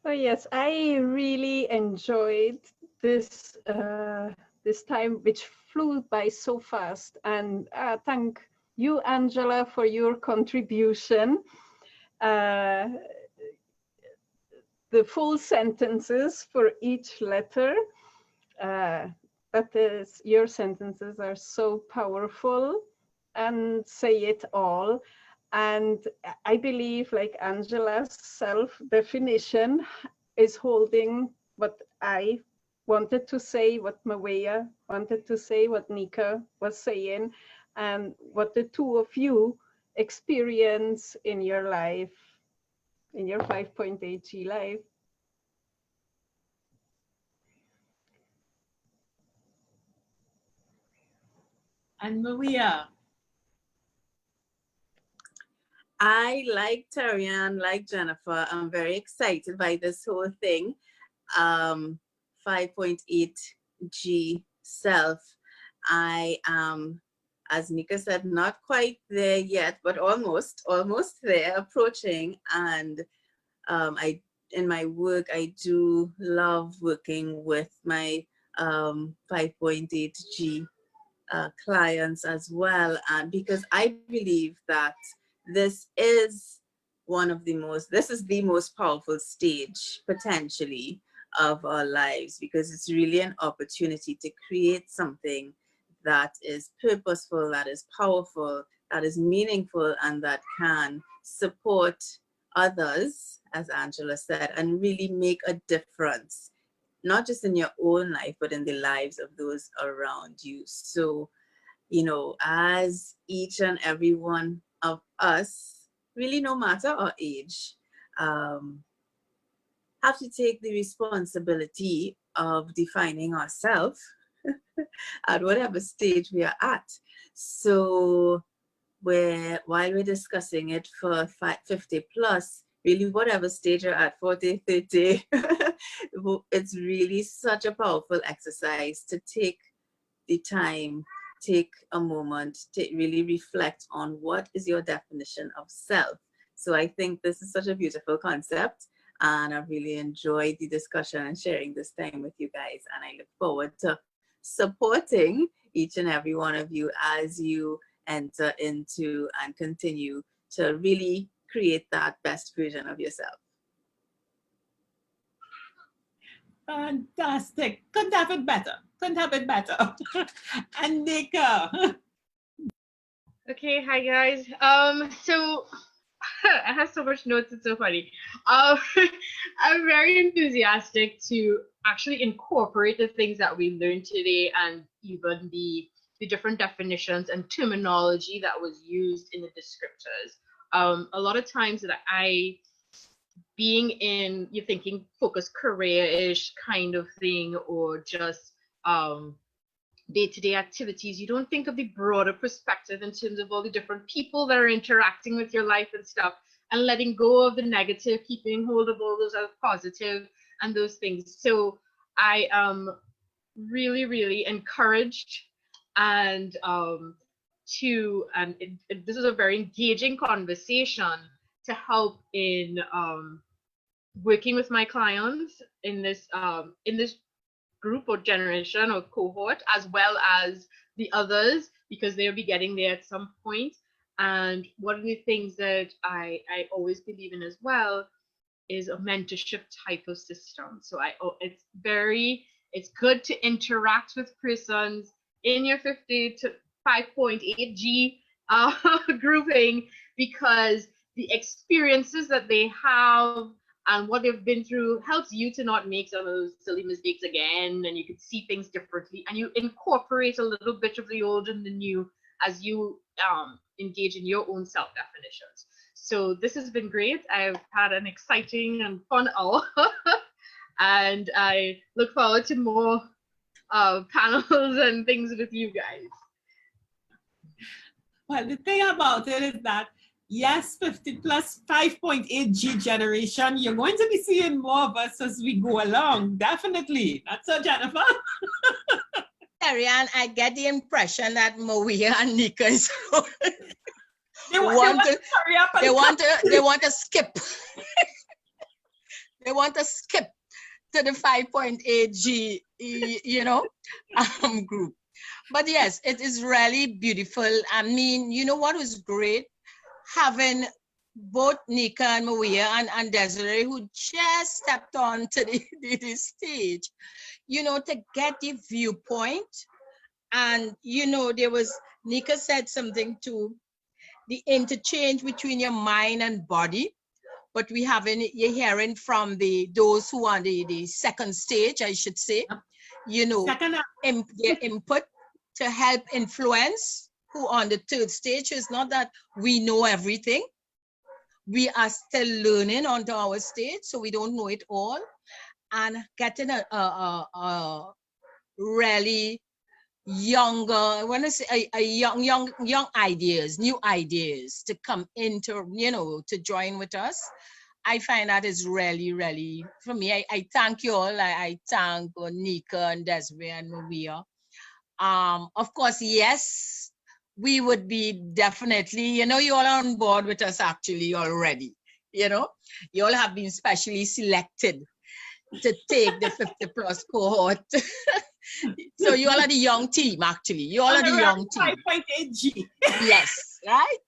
Oh yes, I really enjoyed this this time, which flew by so fast. And thank you, Angela, for your contribution. The full sentences for each letter. That is, your sentences are so powerful and say it all. And I believe, like Angela's self-definition is holding what I wanted to say, what Mweia wanted to say, what Nneka was saying, and what the two of you experience in your life, in your 5.8 G life. And Mweia. I, like Terri-Ann, like Jennifer, I'm very excited by this whole thing. 5.8 G self. I am, as Nneka said, not quite there yet, but almost there, approaching. And in my work, I do love working with my 5.8 G clients as well, and because I believe that this is the most powerful stage potentially of our lives, because it's really an opportunity to create something that is purposeful, that is powerful, that is meaningful, and that can support others, as Angela said, and really make a difference, not just in your own life, but in the lives of those around you. So, you know, as each and every one of us, really no matter our age, have to take the responsibility of defining ourselves at whatever stage we are at. So while we're discussing it for 50 plus, really whatever stage you're at, 40, 30, it's really such a powerful exercise to take the time, take a moment to really reflect on what is your definition of self. So I think this is such a beautiful concept, and I really enjoyed the discussion and sharing this time with you guys. And I look forward to supporting each and every one of you as you enter into and continue to really create that best version of yourself. Fantastic. Couldn't have it better. Couldn't have it better. And Nneka. Okay, hi guys. So I have so much notes, it's so funny. I'm very enthusiastic to actually incorporate the things that we learned today, and even the different definitions and terminology that was used in the descriptors. A lot of times that being in, you're thinking focused career-ish kind of thing, or just day-to-day activities, you don't think of the broader perspective in terms of all the different people that are interacting with your life and stuff, and letting go of the negative, keeping hold of all those other positive and those things. So I am really, really encouraged and this is a very engaging conversation to help in working with my clients in this group or generation or cohort, as well as the others, because they'll be getting there at some point. And one of the things that I always believe in as well is a mentorship type of system. So it's good to interact with persons in your 50 to 5.8 G grouping, because the experiences that they have and what they've been through helps you to not make some of those silly mistakes again, and you can see things differently, and you incorporate a little bit of the old and the new as you engage in your own self definitions. So this has been great. I've had an exciting and fun hour and I look forward to more panels and things with you guys. Well, the thing about it is that, yes, 50 plus 5.8 G generation, you're going to be seeing more of us as we go along. Definitely. Not so, Jennifer? Terri-Ann, I get the impression that Mweia and Nneka is They want to skip. They want to skip to the 5.8 G, group. But yes, it is really beautiful. I mean, you know what was great? Having both Nneka and Mweia and Desiree, who just stepped on to the stage, to get the viewpoint. And, there was, Nneka said something to the interchange between your mind and body. But you're hearing from those who are the second stage, I should say, their input to help influence who on the third stage. It's not that we know everything. We are still learning onto our stage, so we don't know it all. And getting a really younger, I want to say a young ideas, new ideas to come into, to join with us. I find that is really, really, for me, I thank you all. I thank Nneka and Desiree and Mweia. Of course, yes, we would be definitely, you all are on board with us actually already. You all have been specially selected to take the 50 plus cohort. So you all are the young team, actually. You all are the young team. 5.8 G. Yes, right?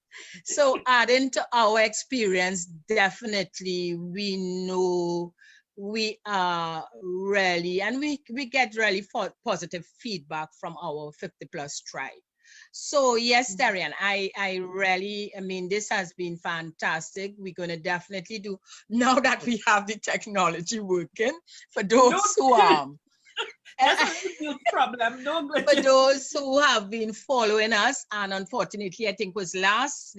So adding to our experience, definitely we know we are really, and we get really positive feedback from our 50 plus tribe. So yes, Terri-Ann, I mean, this has been fantastic. We're going to definitely do, now that we have the technology working, for those who that's a huge problem. For those who have been following us, and unfortunately, I think the last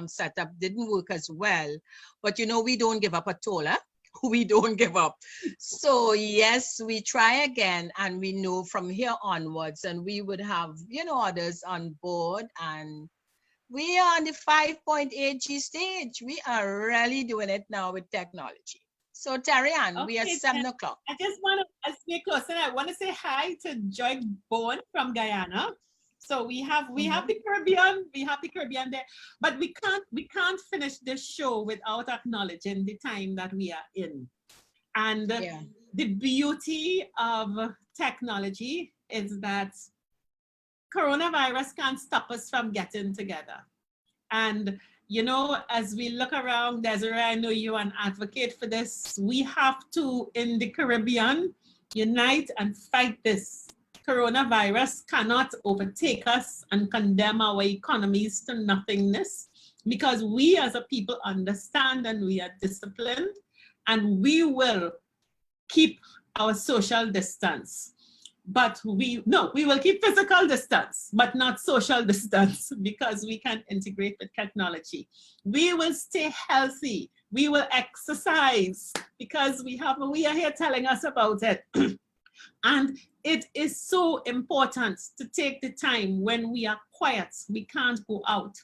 setup didn't work as well. But we don't give up at all. Huh? we don't give up. So yes, we try again, and we know from here onwards, and we would have, you know, others on board, and we are on the 5.8G stage. We are really doing it now with technology. So Terri-Ann, we are Okay, 7 o'clock. I just want to, as we close, and I want to say hi to Joy Bowen from Guyana. So we have the Caribbean there, but we can't finish this show without acknowledging the time that we are in, and the beauty of technology is that coronavirus can't stop us from getting together. And you know, as we look around, Desiree, I know you're an advocate for this. We have to, in the Caribbean, unite and fight this. Coronavirus cannot overtake us and condemn our economies to nothingness, because we as a people understand and we are disciplined, and we will keep our social distance. But we will keep physical distance, but not social distance, because we can integrate with technology. We will stay healthy. We will exercise, because we are here telling us about it. And it is so important to take the time when we are quiet, we can't go out,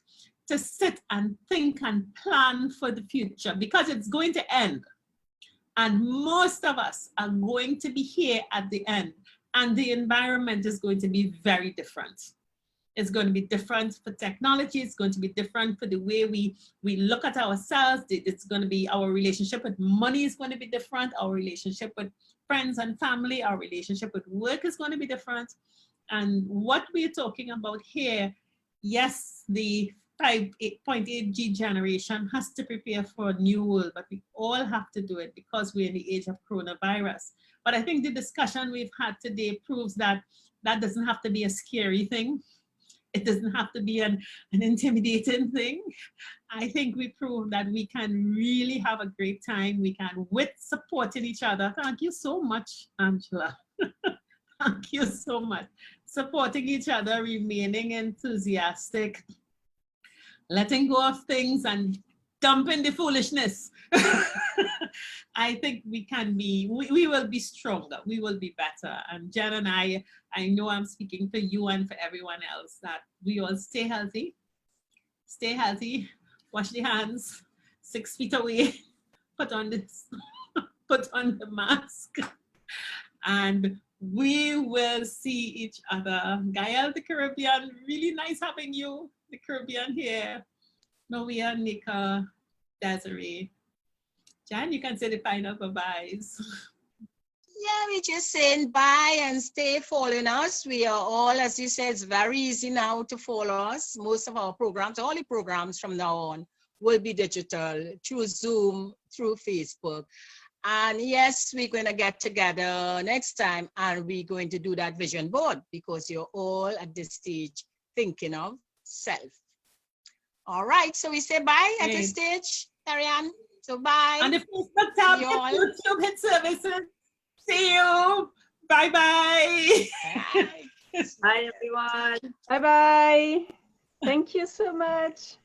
to sit and think and plan for the future, because it's going to end. And most of us are going to be here at the end. And the environment is going to be very different. It's going to be different for technology. It's going to be different for the way we look at ourselves. It's going to be, our relationship with money is going to be different. Our relationship with friends and family, our relationship with work is going to be different. And what we're talking about here, yes, the 5.8G generation has to prepare for a new world, but we all have to do it because we're in the age of coronavirus. But I think the discussion we've had today proves that that doesn't have to be a scary thing. It doesn't have to be an intimidating thing. I think we proved that we can really have a great time. We can, with supporting each other. Thank you so much, Angela. Thank you so much. Supporting each other, remaining enthusiastic, letting go of things and dumping the foolishness. I think we will be stronger, we will be better. And Jen and I know I'm speaking for you and for everyone else, that we all stay healthy, wash the hands, 6 feet away, put on the mask, and we will see each other. Gael, the Caribbean, really nice having you, the Caribbean here. Mweia, Nneka, Desiree. Jan, you can say the final bye-byes. Yeah, we're just saying bye and stay following us. We are all, as you said, it's very easy now to follow us. Most of our programs, all the programs from now on, will be digital, through Zoom, through Facebook. And yes, we're going to get together next time, and we're going to do that vision board, because you're all at this stage thinking of self. All right, so we say bye at this stage, Terri-Ann. So bye. On the Facebook tab, YouTube hit services. See you. Bye-bye. Bye, everyone. Bye-bye. Thank you so much.